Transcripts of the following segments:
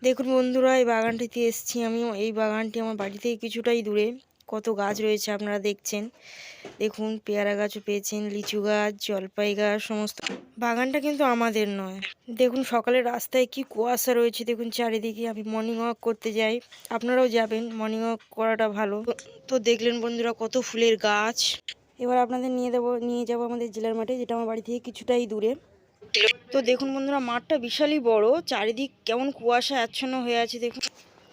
দেখুন বন্ধুরা, এই বাগানটিতে এসেছি আমি। এই বাগানটি আমার বাড়ি থেকে কিছুটাই দূরে। কত গাছ রয়েছে আপনারা দেখছেন। দেখুন, পেয়ারা গাছও পেয়েছেন, লিচু গাছ, জলপাই গাছ, সমস্ত। বাগানটা কিন্তু আমাদের নয়। দেখুন সকালের রাস্তায় কি কুয়াশা রয়েছে, দেখুন চারিদিকে। আমি মর্নিং ওয়াক করতে যাই, আপনারাও যাবেন, মর্নিং ওয়াক করাটা ভালো। তো দেখলেন বন্ধুরা কত ফুলের গাছ। এবার আপনাদের নিয়ে যাবো আমাদের জেলার মাঠে, যেটা আমার বাড়ি থেকে কিছুটাই দূরে। তো দেখুন বন্ধুরা, মাঠটা বিশালই বড়, চারিদিক কেমন কুয়াশা আচ্ছন্ন হয়ে আছে। দেখুন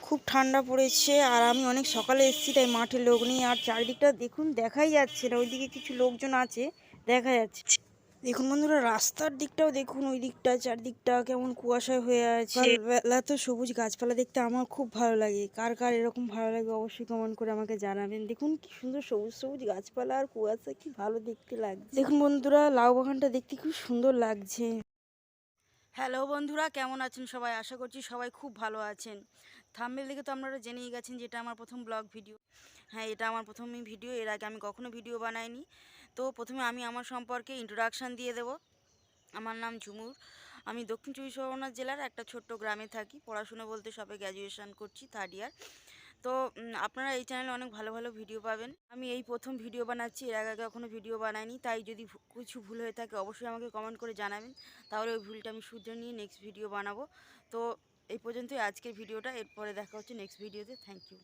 খুব ঠান্ডা পড়েছে, আর আমি অনেক সকালে এসেছি, তাই মাঠে লোক নেই। আর চারিদিকটা দেখুন, দেখাই যাচ্ছে না। ওইদিকে কিছু লোকজন আছে, দেখা যাচ্ছে। দেখুন বন্ধুরা, রাস্তার দিকটাও দেখুন, ওই দিকটা চারদিকটা কেমন কুয়াশায় হয়ে আছে। বেলা তো সবুজ গাছপালা দেখতে আমার খুব ভালো লাগে। কার কার এরকম ভালো লাগে অবশ্যই কমেন্ট করে আমাকে জানাবেন। দেখুন কি সুন্দর সবুজ সবুজ গাছপালা আর কুয়াশা, কি ভালো দেখতে লাগছে। দেখুন বন্ধুরা, লাউ বাগানটা দেখতে খুব সুন্দর লাগছে। হ্যালো বন্ধুরা, কেমন আছেন সবাই? আশা করছি সবাই খুব ভালো আছেন। থাম্বনেল দেখে তো আপনারা জেনেই গেছেন যে এটা আমার প্রথম ব্লগ ভিডিও। হ্যাঁ, এটা আমার প্রথমই ভিডিও। এর আগে আমি কখনো ভিডিও বানাইনি। তো প্রথমে আমি আমার সম্পর্কে ইন্ট্রোডাকশান দিয়ে দেব। আমার নাম ঝুমুর। আমি দক্ষিণ চব্বিশ পরগনা জেলার একটা ছোট্ট গ্রামে থাকি। পড়াশুনো বলতে সবে গ্র্যাজুয়েশন করছি, 3rd ইয়ার। তো আপনারা এই চ্যানেলে অনেক ভালো ভালো ভিডিও পাবেন। আমি এই প্রথম ভিডিও বানাচ্ছি, এর আগে কখনো ভিডিও বানাইনি। তাই যদি কিছু ভুল হয়ে থাকে অবশ্যই আমাকে কমেন্ট করে জানাবেন, তাহলে ওই ভুলটা আমি শুধরে নিয়ে নেক্সট ভিডিও বানাবো। তো এই পর্যন্তই আজকের ভিডিওটা। এরপরে দেখা হচ্ছে নেক্সট ভিডিওতে। Thank you.